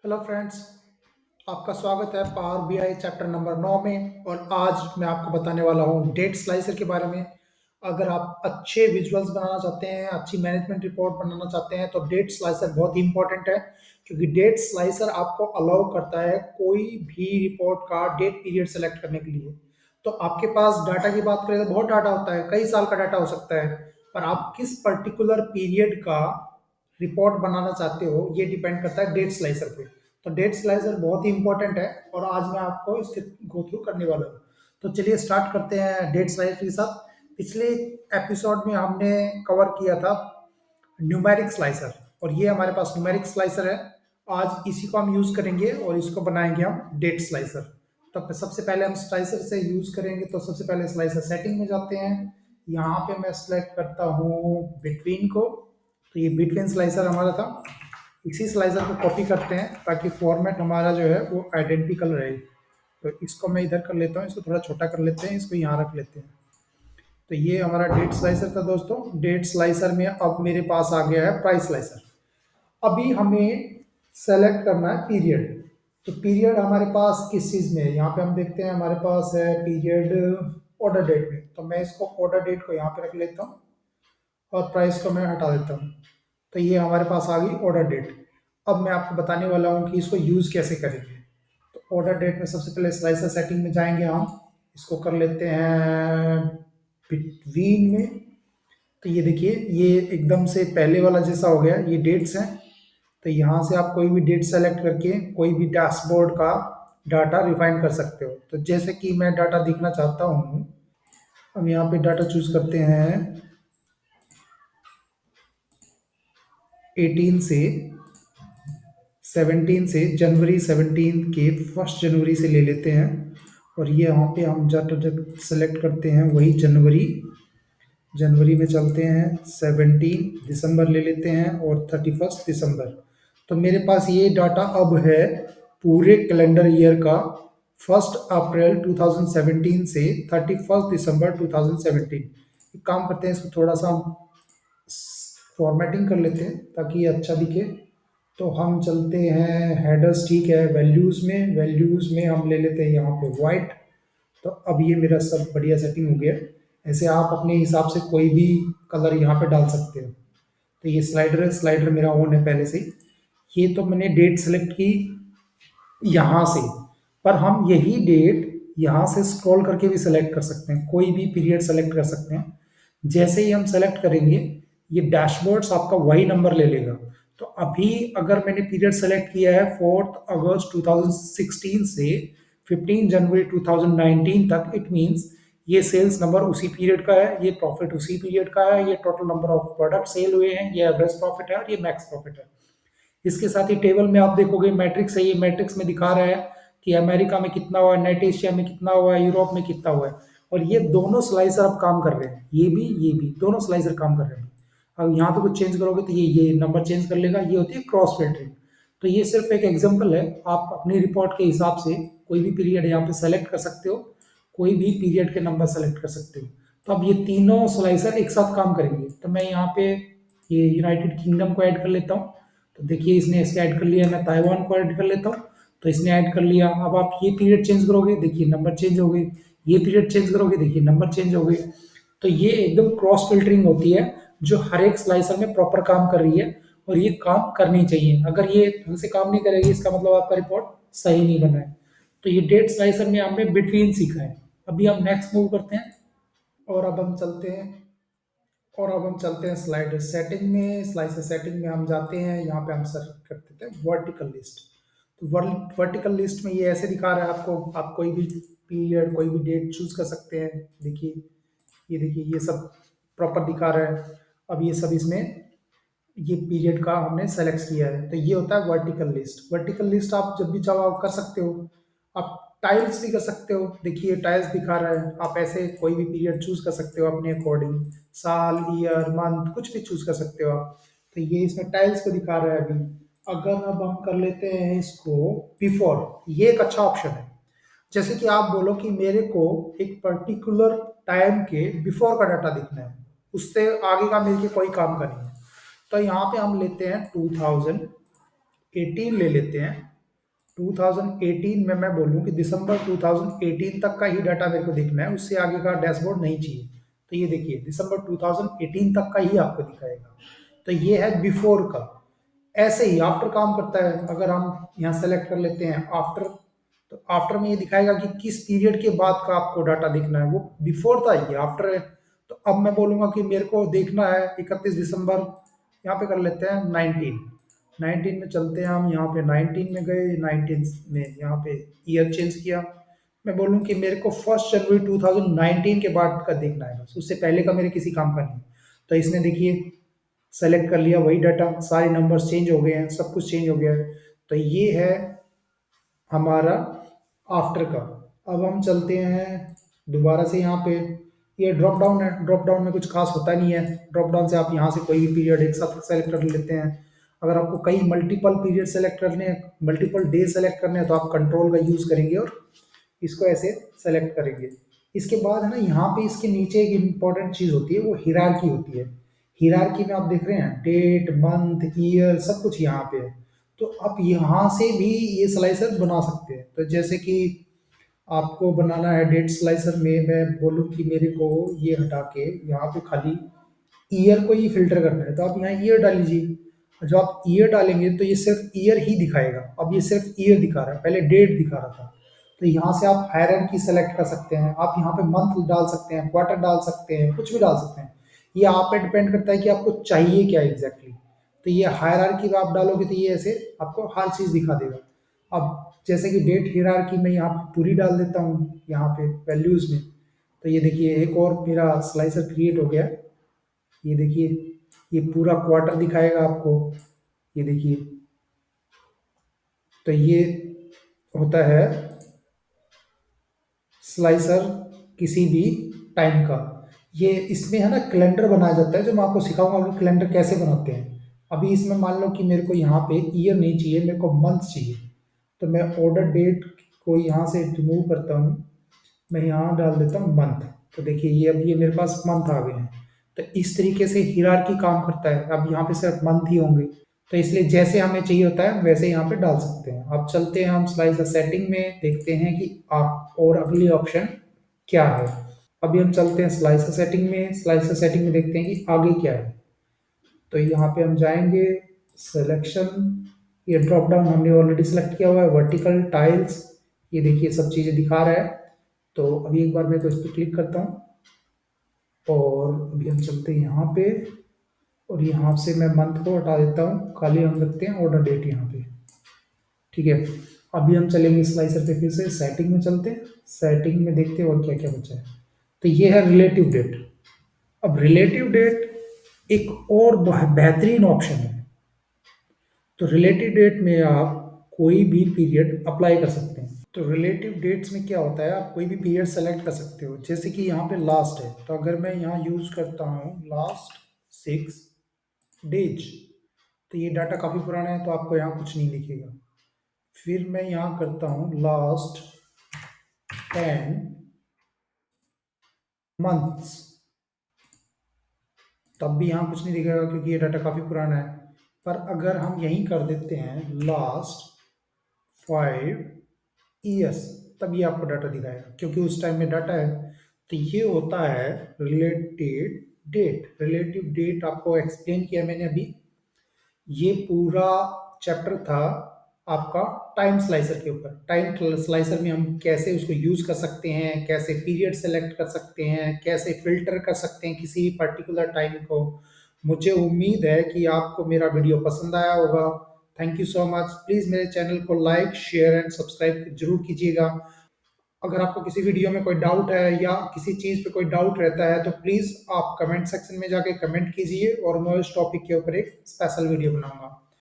Hello friends, आपका स्वागत है पावर बीआई चैप्टर नंबर 9 में। और आज मैं आपको बताने वाला हूँ डेट स्लाइसर के बारे में। अगर आप अच्छे विजुअल्स बनाना चाहते हैं, अच्छी मैनेजमेंट रिपोर्ट बनाना चाहते हैं, तो डेट स्लाइसर बहुत ही इंपॉर्टेंट है। क्योंकि डेट स्लाइसर आपको अलाउ करता है कोई भी रिपोर्ट का डेट पीरियड सेलेक्ट करने के लिए। तो आपके पास डाटा की बात करें तो बहुत डाटा होता है, कई साल का डाटा हो सकता है। पर आप किस पर्टिकुलर पीरियड का रिपोर्ट बनाना चाहते हो, ये डिपेंड करता है डेट स्लाइसर पे। तो डेट स्लाइसर बहुत ही इंपॉर्टेंट है और आज मैं आपको इसके गो थ्रू करने वाला हूँ। तो चलिए स्टार्ट करते हैं डेट स्लाइसर के साथ। पिछले एपिसोड में हमने कवर किया था न्यूमेरिक स्लाइसर, और ये हमारे पास न्यूमेरिक स्लाइसर है। आज इसी को हम यूज करेंगे और इसको बनाएंगे हम डेट स्लाइसर। तो सबसे पहले हम स्लाइसर से यूज करेंगे, तो सबसे पहले स्लाइसर सेटिंग में जाते हैं। यहाँ पे मैं सेलेक्ट करता हूँ बिटवीन को। तो ये बिटवीन स्लाइसर हमारा था। इसी स्लाइसर को कॉपी करते हैं ताकि फॉर्मेट हमारा जो है वो आइडेंटिकल रहे। तो इसको मैं इधर कर लेता हूँ, इसको थोड़ा छोटा कर लेते हैं, इसको यहाँ रख लेते हैं। तो ये हमारा डेट स्लाइसर था दोस्तों। डेट स्लाइसर में अब मेरे पास आ गया है प्राइस स्लाइसर। अभी हमें सेलेक्ट करना है पीरियड। तो पीरियड हमारे पास किस चीज़ में है, यहाँ पे हम देखते हैं हमारे पास है पीरियड ऑर्डर डेट में। तो मैं इसको ऑर्डर डेट को यहाँ पे रख लेता हूँ और प्राइस को मैं हटा देता हूँ। तो ये हमारे पास आ गई ऑर्डर डेट। अब मैं आपको बताने वाला हूँ कि इसको यूज़ कैसे करेंगे। तो ऑर्डर डेट में सबसे पहले स्लाइसर सेटिंग में जाएंगे हम। इसको कर लेते हैं बिटवीन में। तो ये देखिए, ये एकदम से पहले वाला जैसा हो गया, ये डेट्स हैं। तो यहाँ से आप कोई भी डेट सेलेक्ट करके कोई भी डैशबोर्ड का डाटा रिफाइन कर सकते हो। तो जैसे कि मैं डाटा देखना चाहता हूँ, हम यहाँ पे डाटा चूज करते हैं 18 से 17 से, जनवरी 17 के 1 जनवरी से ले लेते हैं। और ये यहाँ पे हम जब सेलेक्ट करते हैं वही जनवरी। जनवरी में चलते हैं 17 दिसंबर ले लेते हैं और 31 दिसंबर। तो मेरे पास ये डाटा अब है पूरे कैलेंडर ईयर का, 1 अप्रैल 2017 से 31 दिसंबर 2017। एक काम करते हैं, इसको थोड़ा सा हम फॉर्मेटिंग कर लेते हैं ताकि ये अच्छा दिखे। तो हम चलते हैं हेडर्स, ठीक है, वैल्यूज़ में हम ले लेते हैं यहाँ पे वाइट। तो अब ये मेरा सब बढ़िया सेटिंग हो गया। ऐसे आप अपने हिसाब से कोई भी कलर यहाँ पे डाल सकते हो। तो ये स्लाइडर है, स्लाइडर मेरा ऑन है पहले से ही। ये तो मैंने डेट सेलेक्ट की यहाँ से। पर हम यही डेट यहाँ से स्क्रॉल करके भी सेलेक्ट कर सकते हैं, कोई भी पीरियड सेलेक्ट कर सकते हैं। जैसे ही हम सेलेक्ट करेंगे, ये डैशबोर्ड्स आपका वही नंबर ले लेगा। तो अभी अगर मैंने पीरियड सेलेक्ट किया है 4 अगस्त 2016 से 15 जनवरी 2019 तक, इट मीन्स ये सेल्स नंबर उसी पीरियड का है, ये प्रॉफिट उसी पीरियड का है, ये total number of product sale हुए हैं, ये एवरेज प्रॉफिट है और ये मैक्स प्रॉफिट है। इसके साथ ही टेबल में आप देखोगे मैट्रिक्स है, ये मैट्रिक्स में दिखा रहा है कि अमेरिका में कितना हुआ है, नेट एशिया में कितना हुआ है, यूरोप में कितना हुआ है। और ये दोनों स्लाइसर अब काम कर रहे हैं, ये भी दोनों स्लाइसर काम कर रहे हैं। अब यहाँ पे कुछ चेंज करोगे तो ये नंबर चेंज कर लेगा। ये होती है क्रॉस फिल्टरिंग। तो ये सिर्फ एक एग्जांपल है, आप अपनी रिपोर्ट के हिसाब से कोई भी पीरियड यहाँ पे सेलेक्ट कर सकते हो, कोई भी पीरियड के नंबर सेलेक्ट कर सकते हो। तो अब ये तीनों स्लाइसर एक साथ काम करेंगे। तो मैं यहाँ पे ये यूनाइटेड किंगडम को ऐड कर लेता हूँ। तो देखिए इसने इसके ऐड कर लिया, मैं ताइवान को ऐड कर लेता हूँ। तो इसने ऐड कर लिया। अब आप ये पीरियड चेंज करोगे, देखिए नंबर चेंज हो गए। ये पीरियड चेंज करोगे, देखिए नंबर चेंज हो गए। तो ये एकदम क्रॉस फिल्टरिंग होती है जो हर एक स्लाइसर में प्रॉपर काम कर रही है, और ये काम करनी चाहिए। अगर ये ढंग से काम नहीं करेगी, इसका मतलब आपका रिपोर्ट सही नहीं बना है। तो ये डेट स्लाइसर में हमने बिटवीन सीखा है। अभी हम नेक्स्ट मूव करते हैं। और अब हम चलते हैं स्लाइडर सेटिंग में। स्लाइसर सेटिंग में हम जाते हैं, यहाँ पे हम सर्च कर देते हैं वर्टिकल लिस्ट। तो वर्टिकल लिस्ट में ये ऐसे दिखा रहा है आपको, आप कोई भी पीरियड कोई भी डेट चूज कर सकते हैं। देखिए, ये देखिए, ये सब प्रॉपर दिखा रहा है। अब ये सब इसमें ये पीरियड का हमने सेलेक्ट किया है। तो ये होता है वर्टिकल लिस्ट। वर्टिकल लिस्ट आप जब भी चाहो आप कर सकते हो। आप टाइल्स भी कर सकते हो, देखिए टाइल्स दिखा रहा है। आप ऐसे कोई भी पीरियड चूज कर सकते हो अपने अकॉर्डिंग, साल, ईयर, मंथ, कुछ भी चूज कर सकते हो आप। तो ये इसमें टाइल्स को दिखा रहा है अभी। अगर अब हम कर लेते हैं इसको बिफोर, ये एक अच्छा ऑप्शन है। जैसे कि आप बोलो कि मेरे को एक पर्टिकुलर टाइम के बिफोर का डाटा दिखना है, उससे आगे का मेरे को कोई काम का नहीं है। तो यहाँ पे हम लेते हैं 2018 ले लेते हैं। 2018 में मैं बोलूँ कि दिसंबर 2018 तक का ही डाटा मेरे को देखना है, उससे आगे का डैशबोर्ड नहीं चाहिए। तो ये देखिए दिसंबर 2018 तक का ही आपको दिखाएगा। तो ये है बिफोर का। ऐसे ही आफ्टर काम करता है। अगर हम यहाँ सेलेक्ट कर लेते हैं आफ्टर, तो आफ्टर में ये दिखाएगा कि किस पीरियड के बाद का आपको डाटा देखना है। वो बिफोर था, ये आफ्टर है। तो अब मैं बोलूँगा कि मेरे को देखना है 31 दिसंबर, यहाँ पे कर लेते हैं 19 में चलते हैं हम। यहाँ पे 19 में गए, 19 में यहाँ पे ईयर चेंज किया। मैं बोलूँ कि मेरे को 1 जनवरी 2019 के बाद का देखना है, बस उससे पहले का मेरे किसी काम का नहीं। तो इसने देखिए सेलेक्ट कर लिया वही डाटा, सारे नंबर्स चेंज हो गए हैं, सब कुछ चेंज हो गया है। तो ये है हमारा आफ्टर का। अब हम चलते हैं दोबारा से यहाँ पे। ये ड्रॉप डाउन है, ड्रॉप डाउन में कुछ खास होता नहीं है। ड्रॉप डाउन से आप यहाँ से कोई भी पीरियड एक साथ सेलेक्ट कर लेते हैं। अगर आपको कई मल्टीपल पीरियड सेलेक्ट करने हैं, मल्टीपल डे सेलेक्ट करने हैं, तो आप कंट्रोल का यूज़ करेंगे और इसको ऐसे सेलेक्ट करेंगे। इसके बाद है ना, यहाँ पे इसके नीचे एक इम्पॉर्टेंट चीज़ होती है, वो हिरार्की होती है। हिरार्की में आप देख रहे हैं डेट, मंथ, ईयर सब कुछ यहाँ पे है। तो आप यहाँ से भी ये स्लाइसर बना सकते हैं। तो जैसे कि आपको बनाना है डेट स्लाइसर में, मैं बोलूँ कि मेरे को ये हटा के यहाँ पे खाली ईयर को ही फ़िल्टर करना है, तो आप यहाँ ईयर डाल लीजिए। जब आप ईयर डालेंगे तो ये सिर्फ़ ईयर ही दिखाएगा। अब ये सिर्फ़ ईयर दिखा रहा है, पहले डेट दिखा रहा था। तो यहाँ से आप हायरार्की सेलेक्ट कर सकते हैं। आप यहाँ पे मंथ डाल सकते हैं, क्वार्टर डाल सकते हैं, कुछ भी डाल सकते हैं। ये आप पे डिपेंड करता है कि आपको चाहिए क्या एग्ज़ैक्टली। तो ये हायरार्की में आप डालोगे तो ये ऐसे आपको हर चीज़ दिखा देगा। अब जैसे कि डेट हायरार्की में यहाँ पे पूरी डाल देता हूँ, यहाँ पे वैल्यूज़ में। तो ये देखिए एक और मेरा स्लाइसर क्रिएट हो गया। ये देखिए ये पूरा क्वार्टर दिखाएगा आपको। ये देखिए, तो ये होता है स्लाइसर किसी भी टाइम का। ये इसमें है ना कैलेंडर बनाया जाता है, जो मैं आपको सिखाऊंगा कि कैलेंडर कैसे बनाते हैं। अभी इसमें मान लो कि मेरे को यहाँ पे ईयर नहीं चाहिए, मेरे को मंथ चाहिए। तो मैं ऑर्डर डेट को यहाँ से रिमूव करता हूँ, मैं यहाँ डाल देता हूँ मंथ। तो देखिए ये अब ये मेरे पास मंथ आ गए हैं। तो इस तरीके से हिरार्की काम करता है। अब यहाँ पे सिर्फ मंथ ही होंगे, तो इसलिए जैसे हमें चाहिए होता है वैसे यहाँ पे डाल सकते हैं। अब चलते हैं हम स्लाइसर सेटिंग में, देखते हैं कि आप और अगली ऑप्शन क्या है। अभी हम चलते हैं स्लाइसर सेटिंग में। स्लाइसर सेटिंग में देखते हैं कि आगे क्या है। तो यहाँ पे हम जाएंगे सिलेक्शन, ये ड्रॉप डाउन हमने ऑलरेडी सेलेक्ट किया हुआ है, वर्टिकल टाइल्स। ये देखिए सब चीज़ें दिखा रहा है। तो अभी एक बार मैं तो इस पर क्लिक करता हूँ और अभी हम चलते हैं यहाँ पे, और यहाँ से मैं मंथ को हटा देता हूँ, खाली हम रखते हैं ऑर्डर डेट यहाँ पे। ठीक है, अभी हम चलेंगे स्लाइसर पे, फिर से सेटिंग में चलते हैं। सेटिंग में देखते हैं और क्या क्या बचा है। तो ये है रिलेटिव डेट। अब रिलेटिव डेट एक और बेहतरीन ऑप्शन है। तो रिलेटिव डेट में आप कोई भी पीरियड अप्लाई कर सकते हैं। तो रिलेटिव डेट्स में क्या होता है, आप कोई भी पीरियड सेलेक्ट कर सकते हो। जैसे कि यहाँ पे लास्ट है, तो अगर मैं यहाँ यूज़ करता हूँ लास्ट 6 डेज, तो ये डाटा काफ़ी पुराना है, तो आपको यहाँ कुछ नहीं दिखेगा। फिर मैं यहाँ करता हूँ लास्ट 10 मंथ्स, तब भी यहाँ कुछ नहीं दिखेगा क्योंकि ये डाटा काफ़ी पुराना है। पर अगर हम यहीं कर देते हैं लास्ट 5 ईयर्स, तब ये आपको डाटा दिखाएगा क्योंकि उस टाइम में डाटा है। तो ये होता है रिलेटेड डेट। रिलेटिव डेट आपको एक्सप्लेन किया मैंने अभी। ये पूरा चैप्टर था आपका टाइम स्लाइसर के ऊपर। टाइम स्लाइसर में हम कैसे उसको यूज़ कर सकते हैं, कैसे पीरियड सेलेक्ट कर सकते हैं, कैसे फिल्टर कर सकते हैं किसी पर्टिकुलर टाइम को। मुझे उम्मीद है कि आपको मेरा वीडियो पसंद आया होगा। Thank you so much. Please मेरे चैनल को लाइक, शेयर एंड सब्सक्राइब जरूर कीजिएगा। अगर आपको किसी वीडियो में कोई डाउट है या किसी चीज़ पे कोई डाउट रहता है, तो प्लीज़ आप कमेंट सेक्शन में जाके कमेंट कीजिए और मैं उस टॉपिक के ऊपर एक स्पेशल वीडियो बनाऊंगा।